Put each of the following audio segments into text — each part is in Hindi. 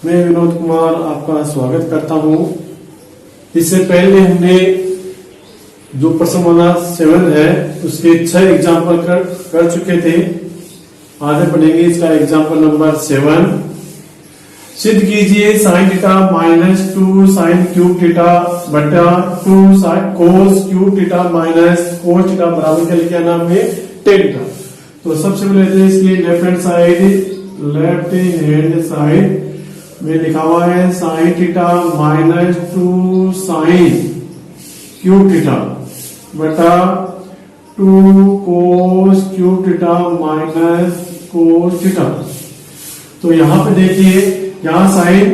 मैं विनोद कुमार आपका स्वागत करता हूं। इससे पहले हमने जो प्रश्न नंबर 7 है उसके 6 एग्जाम्पल कर चुके थे। आगे पढ़ेंगे इसका एग्जाम्पल नंबर 7। सिद्ध कीजिए sign theta minus 2 sine cube theta बटा 2 cos cube theta minus cos theta बराबर क्या लिखा नाम है 10 का। तो सबसे पहले इसकी लेफ्ट हैंड साइड में लिखा हुआ है sine theta minus 2 sine cube theta बटा 2 cos cube theta minus cos theta. तो यहां पे देखिए यहां sine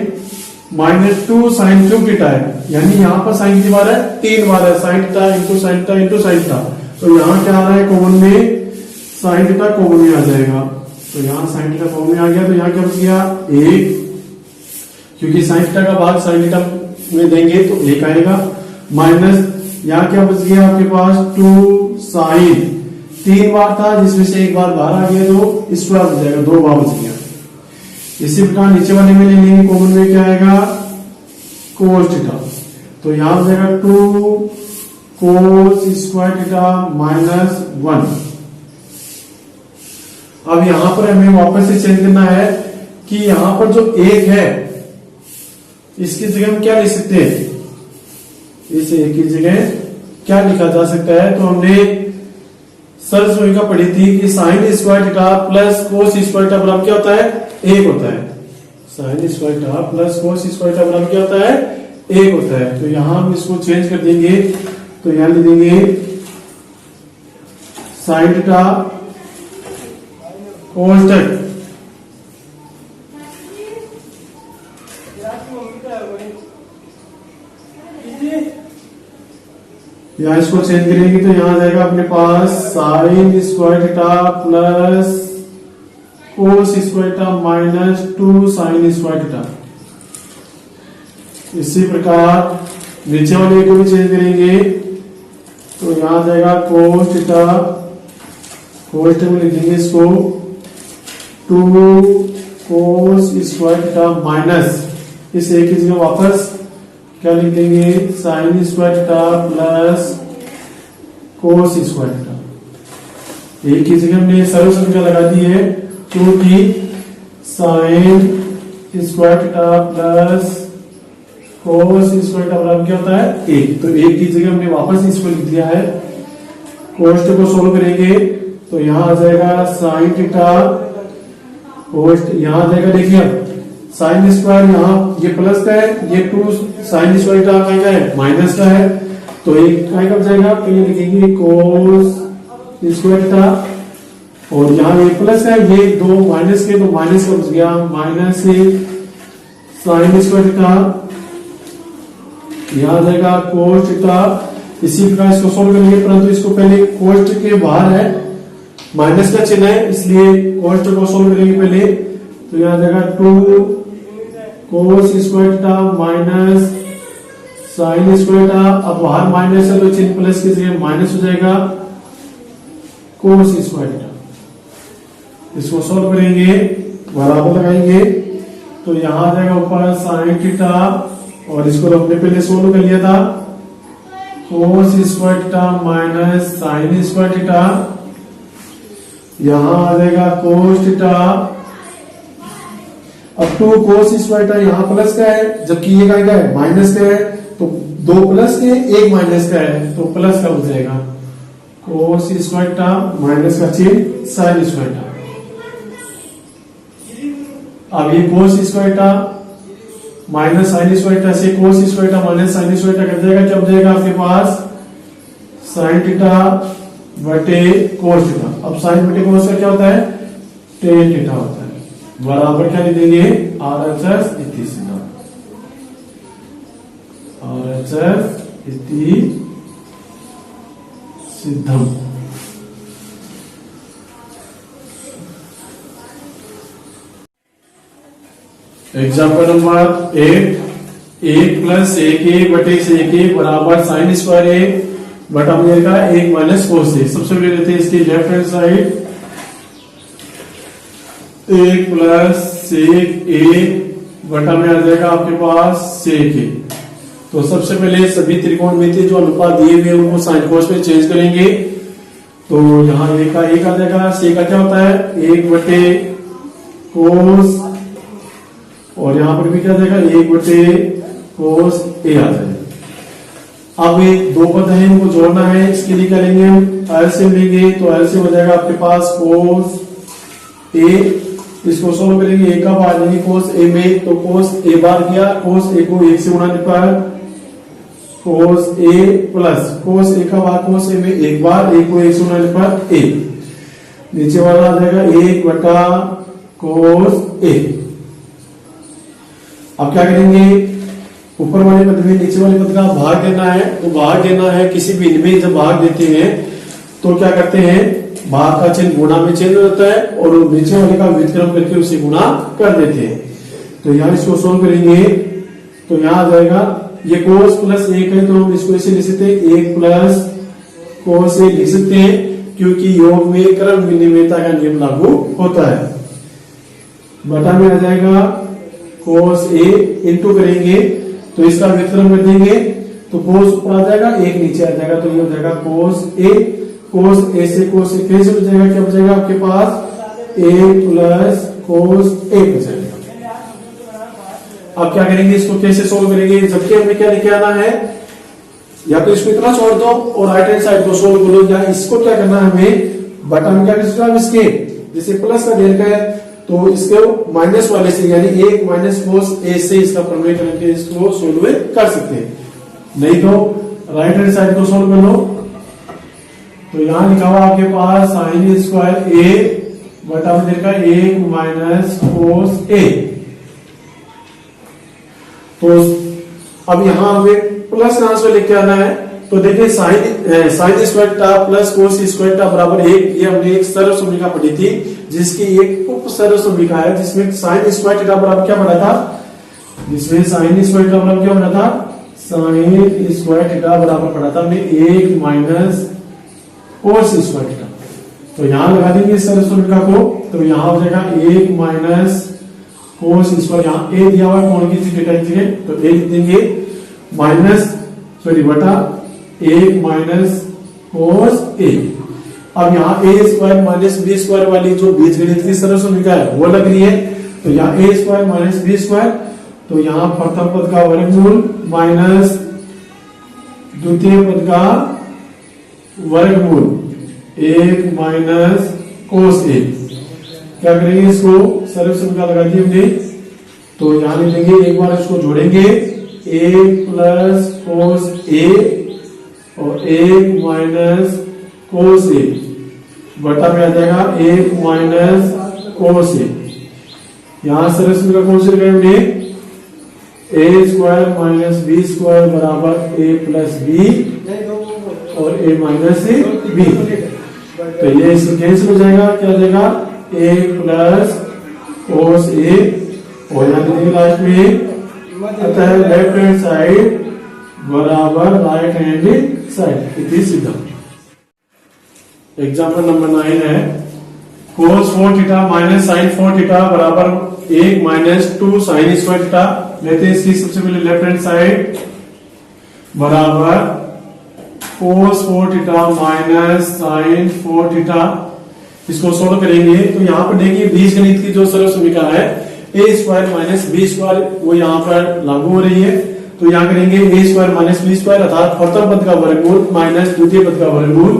minus 2 sine cube theta है, यानी यहां पर साइन की बार है 3 बार है, sine theta into sine theta into sine theta. तो यहां क्या आ रहा है कॉमन में साइन थीटा कॉमन में आ जाएगा। तो यहां साइन थीटा कॉमन में आ गया, तो यहां क्या बच गया 1, क्योंकि साइन थीटा का भाग साइन थीटा में देंगे तो 1 आएगा, माइनस यहां क्या बच गया आपके पास 2 साइन 3 बार था जिसमें से 1 बार बाहर आ गया तो स्क्वायर बच जाएगा, 2 बार बच गया। इसी प्रकार नीचे वाले में ले लेंगे कॉमन में क्या आएगा कोस थीटा। तो यहां हो जाएगा 2 कोस स्क्वायर थीटा माइनस 1। अब यहां पर हमें वापस से चेंज करना है कि यहां पर जो 1 है इसकी जगह हम क्या लिख सकते हैं, इस 1 की जगह क्या लिखा जा सकता है। तो हमने सरल समीकरण पढ़ी थी कि sign square theta plus cos square theta बराबर क्या होता है 1 होता है। Sign square theta plus cos square theta बराबर क्या होता है 1 होता है। तो यहां हम इसको चेंज कर देंगे, तो यहां लिख देंगे साइन थीटा कांस्टेंट यहां इसको चेंज करेंगे तो यहां आ जाएगा अपने पास sine square theta plus cos square theta minus 2 sine square theta. इसी प्रकार नीचे वाले को भी चेंज करेंगे तो यहां आ जाएगा कोस थीटा, कोस में लिख देंगे इसको 2 कोस स्क्वायर थीटा माइनस इस 1 की जगह वापस क्या लिख देंगे sign square theta plus cos square theta. 1 की जगह हमने सरल समीकरण लगा दी है क्योंकि sign square theta plus cos square theta बराबर क्या होता है 1। तो 1 की जगह हमने वापस इसको लिख दिया है। कोष्ट को सोल्व करेंगे तो यहां आ जाएगा साइन थीटा कोष्ट, यहां आ जाएगा देखिए साइन स्क्वायर यहां ये प्लस का है, ये 2 साइन स्क्वायर थीटा का है माइनस का है, तो एक का कब जाएगा तो ये लिखेंगे कोस स्क्वायर थीटा, और यहां ये प्लस है ये 2 माइनस के तो माइनस का बच गया माइनस साइन स्क्वायर थीटा, यहां आ जाएगा कोस थीटा। इसी प्रकार इसको सोल्व करेंगे, परंतु इसको पहले कोष्ट के बाहर है माइनस का चिन्ह है इसलिए कोष्ट को सोल्व करेंगे पहले। तो यहां आ जाएगा 2 कोस square theta minus sine square theta, अब बाहर माइनस है तो चिन्ह प्लस की जगह माइनस हो जाएगा कोस स्क्वायर थीटा। इसको सोल्व करेंगे बराबर लगाएंगे तो यहां आ जाएगा ऊपर साइन थीटा, और इसको हमने पहले सोल्व कर लिया था कोस square theta minus sine square theta, यहां आ जाएगा कोस थीटा। अब 2 कोस स्क्वायर थीटा यहां प्लस का है जबकि ये क्या है माइनस का है, तो 2 प्लस के 1 माइनस का है तो प्लस का हो जाएगा कोस स्क्वायर थीटा माइनस का चिन्ह साइन स्क्वायर थीटा। अब ये cos square theta minus sine square theta से cos square theta minus sine square theta कर जाएगा, क्या हो जाएगा आपके पास साइन थीटा बटे कोस थीटा। अब साइन बटे कोस का क्या होता है टेन थीटा होता है, बराबर क्या लिख देंगे RHS इति सिद्धम, RHS इति सिद्धम। एग्जाम्पल नंबर 8, 1 प्लस 1 बटे 1 बराबर साइन स्क्वायर 1 बटा मिलेगा का 1 माइनस कोस ए। सबसे पहले लेते हैं इसकी लेफ्ट हैंड साइड 1 प्लस 1 ए बटा में आ जाएगा आपके पास सेक ए। तो सबसे पहले सभी त्रिकोणमितीय जो अनुपात दिए हुए उनको साइन कोस में चेंज करेंगे। तो यहाँ ए का एक आ जाएगा, से का क्या होता है 1 कोस, और यहाँ पर भी क्या आ जाएगा 1 कोस ए आ जाएगा। अब ये दो पद है इनको जोड़ना है, इसके लिए करेंगे हम एलसीएम लेंगे। तो एलसीएम हो जाएगा आपके पास कोस ए, इसको सोल्व करेंगे, ए का बार लेंगे कोस ए में, तो कोस ए बार किया, कोस ए को 1 से गुणा पर कोस ए प्लस कोस ए का बार कोस ए में एक बार, ए को 1 से गुणा पर ए, नीचे वाला आ जाएगा 1 कोस ए। अब क्या करेंगे, ऊपर वाले पद में नीचे वाले पद का भाग देना है। तो भाग देना है, किसी भी में जब भाग देते हैं तो क्या करते हैं, भाग का चिन्ह गुणा में चेंज होता है और नीचे वाले का व्युत्क्रम करके उसे गुणा कर देते हैं। तो यहाँ इसको सोल्व करेंगे तो यहाँ आ जाएगा ये कोस प्लस 1 है, तो हम इसको इसे लिख सकते हैं 1 प्लस कोस ए लिख सकते हैं, क्योंकि योग में क्रम विनिमयता का नियम लागू होता है। बटा में आ जाएगा कोस ए, इंटू करेंगे तो इसका व्युत्क्रम कर देंगे तो कोस ऊपर आ जाएगा, 1 नीचे आ जाएगा, तो ये हो जाएगा कोस ए। कोस ए से कोस ए कैसे बचेगा, क्या बचेगा आपके पास ए प्लस कोस ए बचेगा। अब क्या करेंगे, इसको कैसे सोल्व करेंगे, जबकि हमें क्या लेके आना है, या तो इसको इतना छोड़ दो और राइट हैंड साइड को सोल्व करो, या इसको क्या करना है हमें बटा में क्या कर इसके जैसे प्लस का डेल का है तो इसको माइनस वाले से यानी 1 माइनस कोस ए से इसका प्रमेय करके इसको सोल्व कर सकते हैं, नहीं तो राइट हैंड साइड को सोल्व कर लो। तो यहां लिखा हुआ आपके पास साइन स्क्वायर ए बटा में देखा 1 माइनस कोस ए। तो अब यहां हमें प्लस कहां से लेके आना है, तो देखिए साइन स्क्वायर टा प्लस कोस स्क्वायर टा बराबर 1, ये हमने एक सरल समीकरण पढ़ी थी जिसकी एक उप सरल समीकरण है जिसमें साइन स्क्वायर टा बराबर क्या पढ़ा था, जिसमें साइन स्क्वायर टा बराबर क्या पढ़ा था, साइन स्क्वायर टा बराबर पढ़ा था हमने 1 माइनस कोस स्क्वायर टा। तो यहां लगा देंगे इस सरल समीकरण को, तो यहां हो जाएगा 1 माइनस कोस स्क्वायर, यहां ए दिया हुआ है कोण की थीटा की जगह, तो ए लिख देंगे माइनस सॉरी बटा 1 माइनस कोस ए। अब यहाँ ए स्क्वायर माइनस बी स्क्वायर वाली जो बीजगणित की सरल समीकरण है वो लग रही है, तो यहाँ ए स्क्वायर माइनस बी स्क्वायर, तो यहाँ प्रथम पद का वर्गमूल माइनस द्वितीय पद का वर्गमूल 1 माइनस कोस ए। क्या करेंगे, इसको सरल समीकरण लगा दी हमने, तो यहाँ लिखेंगे एक बार इसको जोड़ेंगे 1 प्लस कोस ए और 1 माइनस कोस ए बटा में आ जाएगा 1 माइनस कोस ए। यहां सरल समीकरण कौन से लगाए हमने, ए स्क्वायर माइनस बी स्क्वायर बराबर ए प्लस बी और ए माइनस बी, तो ये इससे कैंसिल हो जाएगा, क्या आ जाएगा 1 प्लस कोस ए, और यहाँ देखेंगे लास्ट में अतः लेफ्ट हैंड साइड बराबर राइट हैंड साइड, इतनी सीधा। एग्जाम्पल नंबर 9 है कोस 4 थीटा माइनस साइन 4 थीटा बराबर 1 माइनस 2 साइन स्क्वायर थीटा। लेते हैं इसकी सबसे पहले लेफ्ट हैंड साइड बराबर कोस 4 थीटा माइनस साइन 4 थीटा, इसको सोल्व करेंगे तो यहाँ पर देखिए बीजगणित की जो सरल समीकरण है ए स्क्वायर माइनस बी स्क्वायर वो यहाँ पर लागू हो रही है, तो यहाँ करेंगे ए स्क्वायर माइनस बी स्क्वायर अर्थात प्रथम पद का वर्गमूल माइनस द्वितीय पद का वर्गमूल,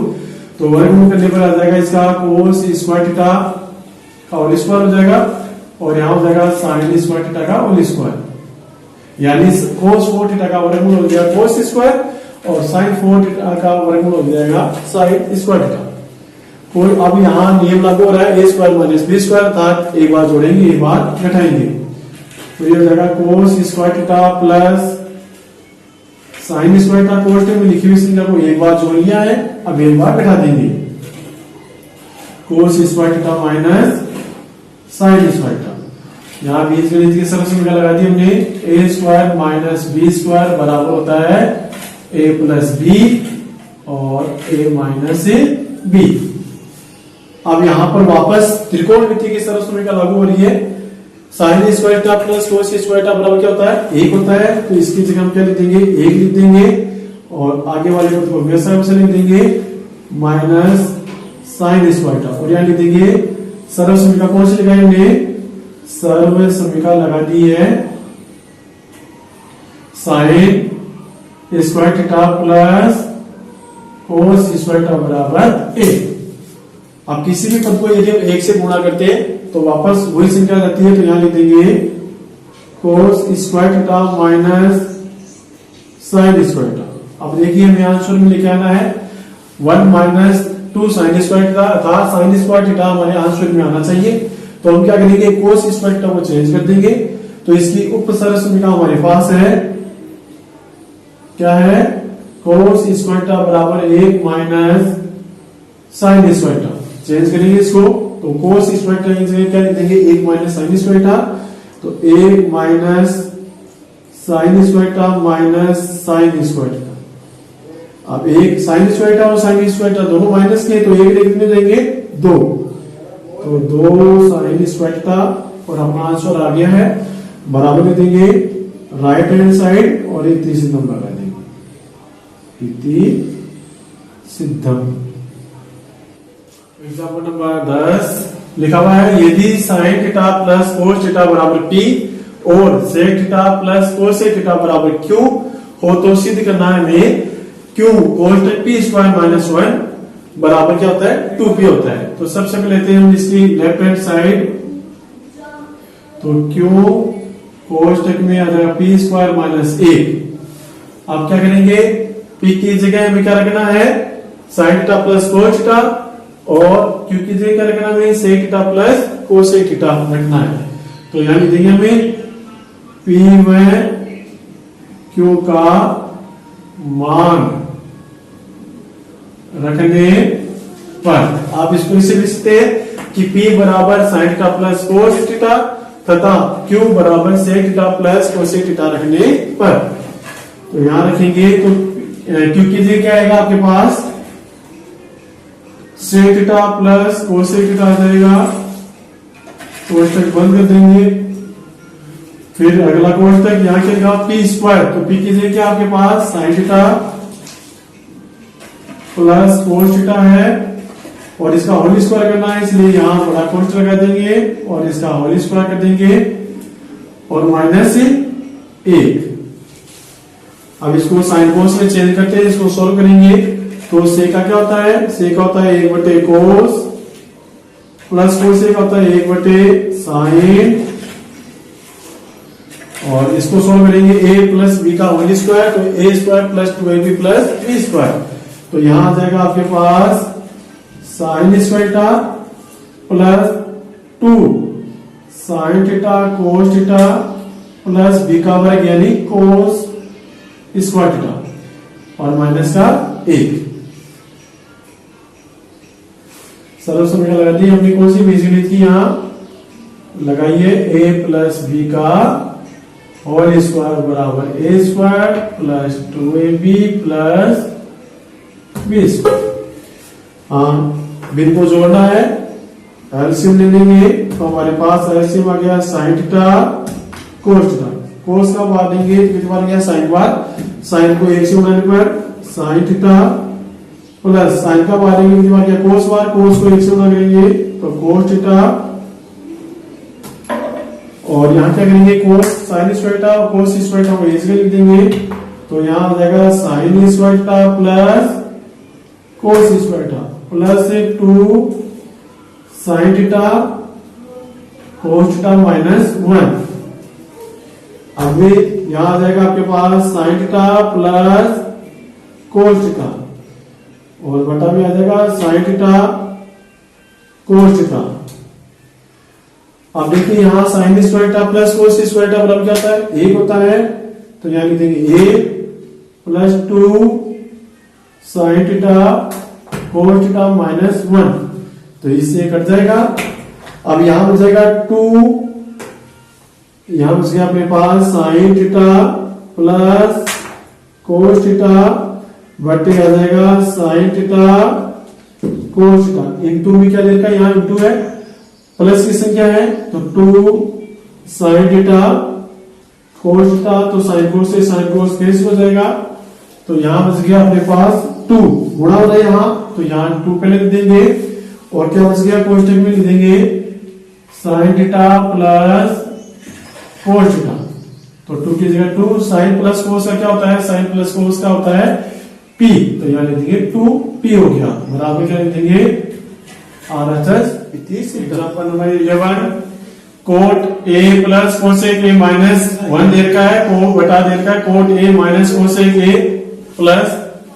तो वर्गमूल करने पर आ जाएगा इसका कोस स्क्वायर थीटा का होल स्क्वायर हो जाएगा और यहाँ हो जाएगा साइन स्क्वायर थीटा का होल स्क्वायर, यानी कोस 4 थीटा का वर्गमूल हो जाएगा कोस स्क्वायर और साइन 4 थीटा का वर्गमूल हो जाएगा साइन स्क्वायर थीटा। कोई अब यहाँ नियम लागू हो रहा है ए स्क्वायर माइनस बी स्क्वायर अर्थात एक बार जोड़ेंगे एक बार घटाएंगे, तो ये हो जाएगा cos square theta plus sine square theta, cos में लिखी हुई संख्या को एक बार जोड़ लिया है, अब एक बार घटा देंगे, कोस square theta minus sine square theta. यहाँ बीजगणित की सरल समीकरण लगा दी हमने, ए स्क्वायर माइनस बी स्क्वायर बराबर होता है ए प्लस बी और ए माइनस बी। अब यहां पर वापस त्रिकोणमिति की सरल समीकरण लागू हो रही है, sign square theta plus cos square theta बराबर क्या होता है, 1 होता है। तो इसकी जगह हम क्या लिख देंगे, 1 लिख देंगे और आगे वाले पद को वैसा से लिख देंगे माइनस साइन स्क्वायर थीटा, और यहाँ लिख देंगे सर्व समीकरण कौन सी लगाई हमने, सर्व समीकरण लगा दी है sign square theta plus cos square theta बराबर 1। अब किसी भी पद को यदि हम 1 से गुणा करते हैं तो वापस वही संख्या रहती है, तो यहां लिख देंगे कोस square theta minus sine square theta. अब देखिए हमें आंसर में लिखे आना है 1 माइनस 2 साइन स्क्वायर थीटा, अर्थात साइन स्क्वायर थीटा हमारे आंसर में आना चाहिए। तो हम क्या करेंगे, कोस स्क्वायर थीटा को चेंज कर देंगे। तो इसकी उपसर्ग समीकरण हमारे पास है, क्या है, कोस स्क्वायर थीटा बराबर 1 minus sine square theta. Change करेंगे इसको, तो कोस स्क्वायर थीटा की जगह क्या लिख देंगे, 1 माइनस साइन स्क्वायर थीटा। तो 1 minus sine square theta minus sine square theta. अब एक साइन स्क्वायर थीटा और साइन स्क्वायर थीटा दोनों माइनस के, तो एक कितने देंगे, 2। तो 2 साइन स्क्वायर थीटा और अपना आंसर आ गया है, बराबर में देंगे राइट हैंड साइड और एक इति सिद्धम लगा देंगे, इति सिद्धम। एग्जाम्पल नंबर 10 लिखा हुआ है, यदि sine theta plus cos theta बराबर P और sec theta plus cosec theta बराबर Q हो तो सिद्ध करना है हमें Q कोष्टक P स्क्वायर माइनस 1 बराबर क्या होता है, 2P होता है। तो सबसे पहले लेते हैं हम इसकी लेफ्ट हैंड साइड, तो Q कोष्टक में आ जाएगा P स्क्वायर माइनस 1। अब क्या करेंगे, P की जगह हमें क्या रखना है, sine theta plus cos theta, और Q की जगह क्या रखना है, sec theta plus cosec theta रखना है। तो यहां लिख देंगे हमें P में Q का मान रखने पर आप इसको इसे लिख सकते हैं कि P बराबर sine theta plus cos theta तथा Q बराबर sec theta plus cosec theta रखने पर। तो यहां रखेंगे तो Q की जगह क्या आएगा आपके पास, sec theta plus cosec theta आ जाएगा, कोष्टक बंद कर देंगे। फिर अगला कोष्टक यहाँ क्या P स्क्वायर, तो P की जगह क्या आपके पास sine theta plus cos theta है और इसका होल स्क्वायर करना है, इसलिए यहाँ बड़ा कोष्टक लगा देंगे और इसका होल स्क्वायर कर देंगे और माइनस 1। अब इसको साइन कोस में चेंज करते हैं, इसको सोल्व करेंगे। तो सेक का क्या होता है, सेक का होता है 1 बटे कोस प्लस कोसेक होता है 1 बटे साइन, और इसको सोल्व करेंगे a प्लस बी का होल स्क्वायर, तो a square plus 2ab plus b square. तो यहां आ जाएगा आपके पास sine square theta plus 2 sine theta cos theta plus b का वर्ग यानी कोस स्क्वायर थीटा और माइनस का 1। सरल समीकरण लगा दी हमने, कौन सी बीजगणित की यहां लगाइए, a प्लस बी का होल स्क्वायर बराबर a square plus 2ab plus b square. हाँ, बिन को जोड़ना है, एलसीएम ले लेंगे। तो हमारे पास एलसीएम आ गया साइन थीटा कोस थीटा, कोस का बार देंगे तो कितनी बार गया साइन बार, साइन को 1 से गुणा पर साइन थीटा प्लस साइन का बार देंगे कितनी बार गया कोस बार, कोस को 1 से गुणा करेंगे तो कोस थीटा, और यहाँ क्या करेंगे कोस साइन स्क्वायर थीटा और कोस स्क्वायर थीटा को इसके लिख देंगे। तो यहाँ आ जाएगा sine square theta plus cos square theta plus 2 sine theta cos theta minus 1। अब यहाँ आ जाएगा आपके पास sine theta plus cos theta और बटा भी आ जाएगा साइन थीटा कोस थीटा। अब देखिए यहाँ sign square theta plus cos square theta बराबर क्या होता है, 1 होता है। तो यहाँ लिख देंगे a plus 2 sine theta cos theta minus 1, तो इससे कट जाएगा। अब यहां बच जाएगा 2, यहां बच गया अपने पास sine theta plus cos theta बटे आ जाएगा sine theta cos theta, into भी क्या लिखा है यहाँ इंटू है, प्लस की संख्या है तो 2 साइन थीटा कोस थीटा, तो साइन कोस से साइन कोस कैंसिल हो जाएगा, तो यहां बच गया अपने पास 2 गुणा हो रहा है यहाँ, तो यहाँ 2 पहले लिख देंगे और क्या बच गया कोष्टक में लिख देंगे sign theta plus cos theta, तो 2 की जगह 2, साइन प्लस कोस का क्या होता है, साइन प्लस कोस का होता है p, तो यहाँ लिख देंगे 2p हो गया, बराबर क्या लिख देंगे RHS example number 11 cot a plus cosec a minus 1 दे रखा है, कोट बटा दे रखा है cot a minus cosec a plus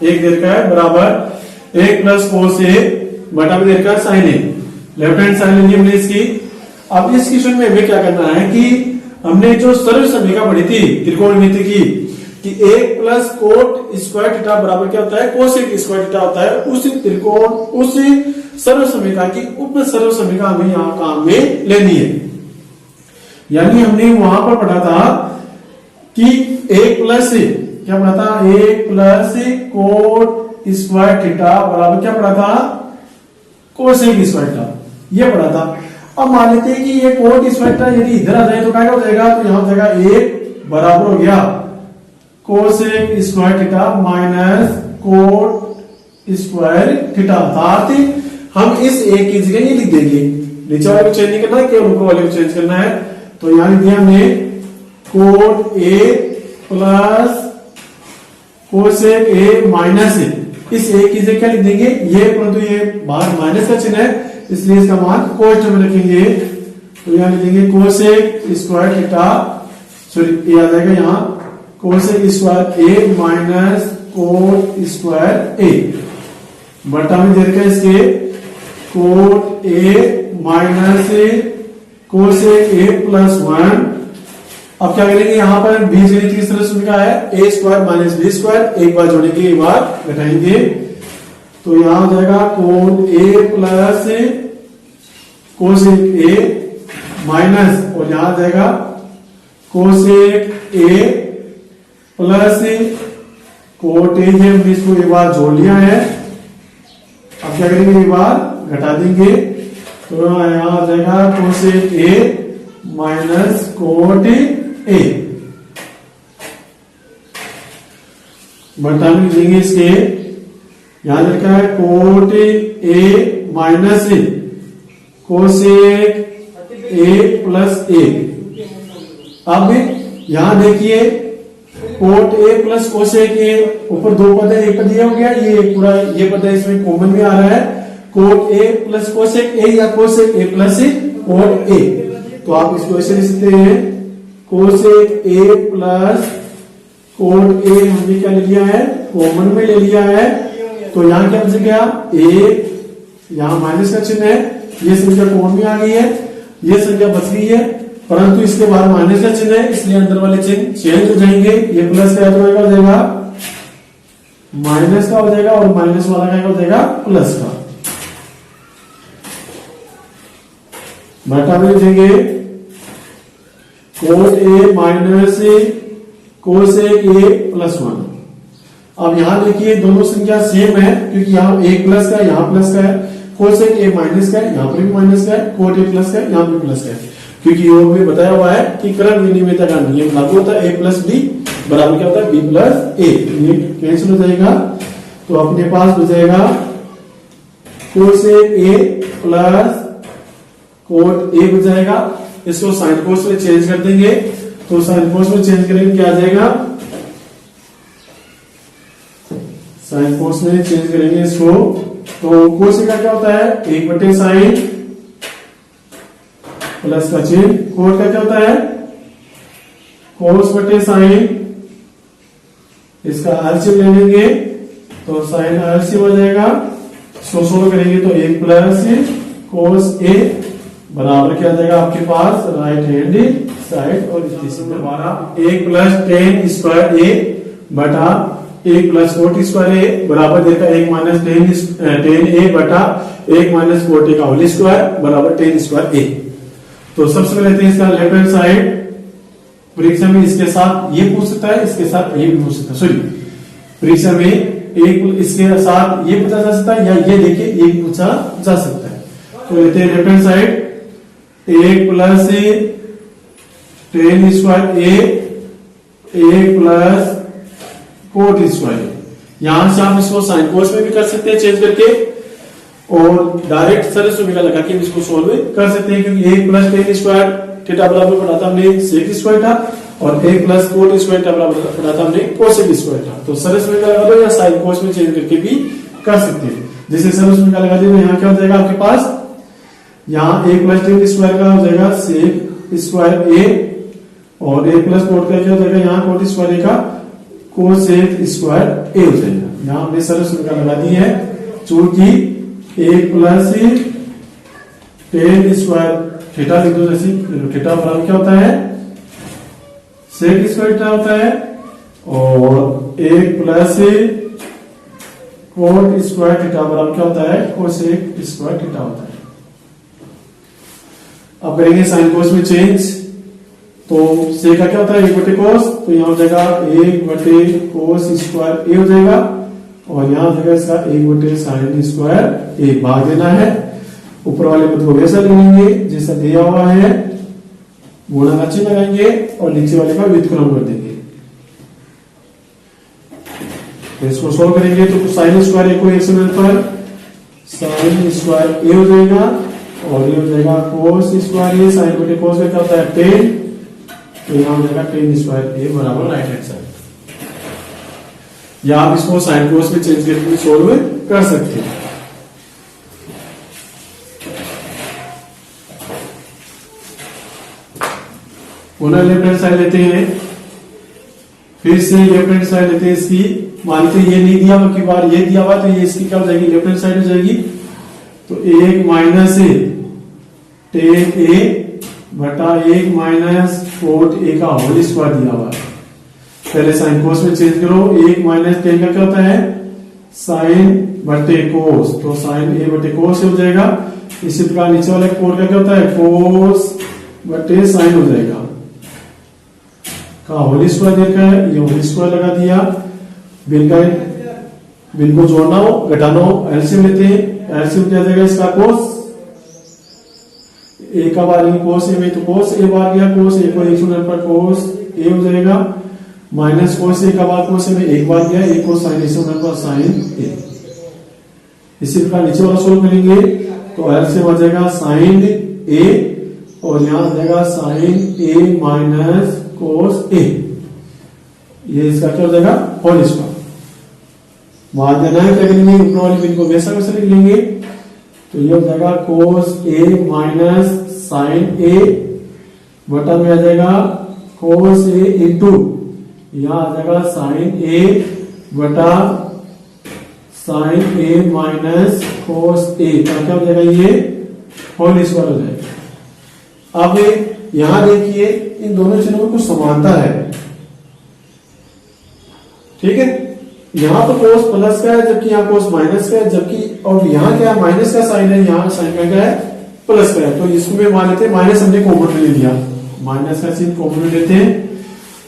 1 दे रखा है बराबर 1 प्लस कोस a बटा में दे रखा है sine a, left hand side लेंगे हमने इसकी। अब इस क्वेश्चन में हमें क्या करना है कि हमने जो सर्व समीकरण पढ़ी थी त्रिकोणमिति की कि 1 प्लस कोट स्क्वायर थीटा बराबर क्या होता है कोसेक स्क्वायर थीटा होता है, उसी त्रिकोण उसी सर्व समीकरण की उप सर्व समीकरण हमें यहाँ काम में लेनी है। यानी हमने वहां पर पढ़ा था कि 1 प्लस क्या पढ़ा था, 1 प्लस कोट स्क्वायर थीटा बराबर क्या पढ़ा था कोसेक स्क्वायर थीटा, ये पढ़ा था। अब मान लेते हैं कि ये कोट स्क्वायर थीटा यदि इधर आ जाए तो क्या हो जाएगा, तो यहां हो जाएगा 1 बराबर हो गया cosec square theta minus cot square theta, अर्थात हम इस एक की जगह ये लिख देंगे, नीचे वाले को चेंज नहीं करना है, केवल ऊपर वाले को चेंज करना है। तो यहां लिख दिया हमने cot A plus cosec A minus A, इस ए की जगह क्या लिख देंगे ये, परंतु ये बाहर माइनस का चिन्ह है इसलिए इसका मान कोष्टक में रखेंगे, तो यहां लिख देंगे कोसेक स्क्वायर थीटा, सॉरी ये आ जाएगा यहाँ कोसेक स्क्वायर ए माइनस कोट स्क्वायर ए बटा में दे रखा है इसके coat A minus cosec A plus 1। अब क्या करेंगे यहाँ पर बीजगणित किस तरह से लिखा है ए स्क्वायर माइनस बी स्क्वायर, एक बार जोड़ेंगे एक बार घटाएंगे, तो यहां हो जाएगा coat A plus cosec A minus और यहां आ जाएगा cosec A plus cot A, हमने इसको एक बार जोड़ लिया है। अब क्या करेंगे एक बार घटा देंगे, तो यहां आ जाएगा cosec A minus cot A, बटा में लिखेंगे इसके, यहां लिखा है cot A minus cosec A plus A. अब यहां देखिए cot A plus cosec A, ऊपर दो पद है, एक पद ये हो गया, ये पूरा ये पद है इसमें कॉमन में आ रहा है cot A plus cosec A या cosec A plus cot A, तो आप इसको ऐसे लिख सकते हैं cosec A plus cot A, हमने क्या ले लिया है कॉमन में ले लिया है, तो यहां क्या बच गया ए, यहां माइनस का चिन्ह है, ये संख्या कॉमन में आ गई है, ये संख्या बच गई है, परंतु इसके बाद माइनस का चिन्ह है इसलिए अंदर वाले चिन्ह चेंज हो जाएंगे, ये प्लस का हो जाएगा माइनस का हो जाएगा और माइनस वाला का हो जाएगा प्लस का, बटा में लिखेंगे coat A minus cosec A plus 1। अब यहां देखिए दोनों संख्या सेम है क्योंकि यहाँ एक प्लस का यहाँ प्लस का है, कोसेक ए माइनस का है यहाँ पर भी माइनस का है, कोट ए प्लस का है यहाँ भी प्लस का है, क्योंकि योग में बताया हुआ है कि क्रम विनिमयता का नियम लागू होता है, ए प्लस बी बराबर क्या होता है बी प्लस ए, ये कैंसिल हो जाएगा, तो अपने पास हो जाएगा कोसेक ए प्लस कोट ए हो जाएगा, इसको साइन कोस में चेंज कर देंगे, तो साइन कोस में चेंज करेंगे क्या आ जाएगा, साइन कोस में चेंज करेंगे इसको, तो कोस का क्या होता है 1/साइन प्लस का चिन्ह, कोट का क्या होता है कोस/साइन, इसका एलसीएम ले लेंगे तो साइन एलसीएम हो जाएगा, सोल्व करेंगे तो 1 प्लस कोस ए बराबर क्या आ जाएगा आपके पास राइट हैंड साइड, और हमारा 1 प्लस टेन स्क्वायर ए बटा 1 प्लस कोट स्क्वायर ए बराबर देगा 1 माइनस टेन ए बटा 1 माइनस कोट ए का होल स्क्वायर बराबर टेन स्क्वायर ए। तो सबसे पहले लेते हैं इसका लेफ्ट हैंड साइड, परीक्षा में इसके साथ ये पूछ सकता है, इसके साथ ये भी पूछ सकता है, सॉरी परीक्षा में एक इसके साथ ये पूछा जा सकता है या ये लेके ये भी पूछा जा सकता है। तो लेते हैं left hand side 1 plus tan square A plus cot square. यहां से आप इसको साइन कोस में भी कर सकते हैं चेंज करके, और डायरेक्ट सरस ओमेगा लगा के इसको सोल्व कर सकते हैं, क्योंकि ए प्लस टेन स्क्वायर थीटा बराबर पढ़ा था हमने सेक स्क्वायर था, और ए प्लस कोट स्क्वायर बराबर पढ़ा था हमने कोसेक स्क्वायर था। तो सरस ओमेगा लगा दो या साइन कोस में चेंज करके भी कर सकते हैं। जैसे सरस ओमेगा लगा दिया, यहाँ क्या हो जाएगा आपके पास, यहाँ ए प्लस टेन स्क्वायर का हो जाएगा सेक स्क्वायर ए, और ए प्लस कोट का क्या हो जाएगा, यहाँ कोट स्क्वायर का कोसेक स्क्वायर ए हो जाएगा। यहाँ हमने सरस ओमेगा लगा दी है, चूंकि ए प्लस टेन स्क्वायर थीटा लिख दो, जैसे थीटा बराबर क्या होता है सेक स्क्वायर थीटा होता है, और ए प्लस कोट स्क्वायर थीटा बराबर क्या होता है कोसेक स्क्वायर थीटा होता है। अब करेंगे साइन कोस में चेंज, तो सेक का क्या होता है एक बटे कोस, तो यहां हो जाएगा एक बटे कोस स्क्वायर ए हो जाएगा, और यहां हो जाएगा इसका एक बटे साइन स्क्वायर ए। भाग देना है, ऊपर वाले पद को वैसा लिखेंगे जैसा दिया हुआ है, गुणा का चिन्ह लगाएंगे और नीचे वाले का व्युत्क्रम कर देंगे। तो इसको सोल्व करेंगे तो साइन स्क्वायर ए को एक समय पर साइन स्क्वायर ए हो जाएगा, और ये हो जाएगा कोस स्क्वायर ए, साइन बटे कोस में क्या होता है टेन, तो यहां हो जाएगा टेन स्क्वायर ए बराबर राइट हैंड साइड। या आप इसको साइन कोस में चेंज करके सोल्व कर सकते हैं। पुनः लेफ्ट हैंड साइड लेते हैं, फिर से लेफ्ट हैंड साइड लेते हैं इसकी, मानते ये नहीं दिया हुआ की बार ये दिया हुआ, तो ये इसकी क्या हो जाएगी लेफ्ट हैंड साइड हो जाएगी, तो एक माइनस टेन ए बटा एक माइनस कोट ए का होल स्क्वायर दिया हुआ है। पहले साइन कोस में चेंज करो, एक माइनस टेन का क्या होता है साइन बटे कोस, तो साइन ए बटे कोस हो जाएगा। इसी प्रकार नीचे वाले कोट का क्या होता है कोस बटे साइन हो जाएगा, का होल स्क्वायर देखा है, ये होल स्क्वायर लगा दिया। बिल को जोड़ना हो घटाना हो एलसीएम लेते हैं, एलसीएम क्या जाएगा इसका कोस ए का बार कोस ए में, तो कोस ए बार गया, कोस ए को एक सुनने पर कोस ए हो जाएगा, माइनस कोस ए का बार कोस ए में एक बार गया, एक को साइन ए से होने पर साइन ए। इसी प्रकार नीचे वाला सोल्व करेंगे तो एलसीएम आ जाएगा साइन ए, और यहां आ जाएगा साइन ए माइनस कोस ए, ये इसका क्या हो जाएगा होल स्क्वायर। भाग देना है क्या करेंगे, ऊपर वाली बिल को वैसा वैसा लिख लेंगे, तो ये हो जाएगा कोस ए माइनस साइन ए बटा में आ जाएगा कोस ए इंटू यहां आ जाएगा साइन ए बटा साइन ए माइनस कोस ए, क्या हो जाएगा ये होल स्क्वायर हो जाएगा। अब यहां देखिए इन दोनों चिन्हों में कुछ समानता है, ठीक है, यहां तो कोस प्लस का है जबकि यहां कोस माइनस का है, जबकि और यहां क्या माइनस का साइन है, यहां साइन का क्या है प्लस का है, तो इसमें मान लेते हैं माइनस हमने कॉमन ले लिया, माइनस का चिन्ह कॉमन लेते हैं,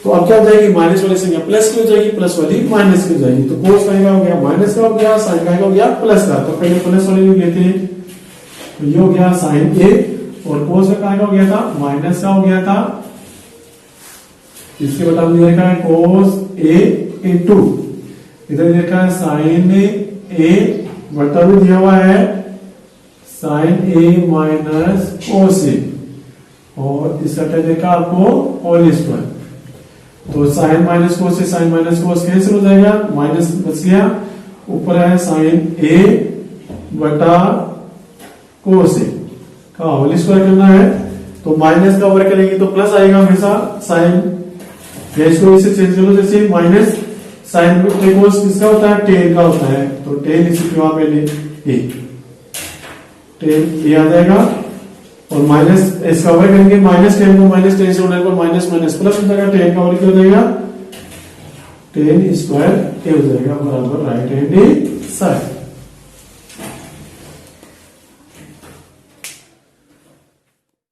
तो अब क्या हो जाएगी माइनस वाली संख्या प्लस की हो जाएगी, प्लस वाली माइनस की हो जाएगी, तो कोस का हो गया माइनस का हो गया, साइन का हो गया प्लस का, तो पहले प्लस वाले लेते हैं, तो ये हो गया साइन ए, और कोस का हो गया था माइनस का हो गया था, इसके बटा में लिखा है कोस ए इंटू इधर लिखा है साइन ए बटा में दिया हुआ है साइन ए माइनस कोस ए, और इसका क्या देखा आपको होल स्क्वायर, तो साइन माइनस कोस से साइन माइनस कोस कैंसिल हो जाएगा, माइनस बच गया, ऊपर है साइन ए बटा कोस ए का होल स्क्वायर करना है, तो माइनस का वर्ग करेंगे तो प्लस आएगा हमेशा, साइन को इसे चेंज करो, जैसे माइनस साइन कोस किसका होता है टेन का होता है, तो टेन इसी के वहां पहले ए टेन ए आ जाएगा, और माइनस इसका वर्ग करेंगे, माइनस टेन को माइनस टेन से होने पर माइनस माइनस प्लस हो जाएगा, टेन का वर्ग क्या हो जाएगा टेन स्क्वायर ए हो जाएगा बराबर राइट हैंड साइड।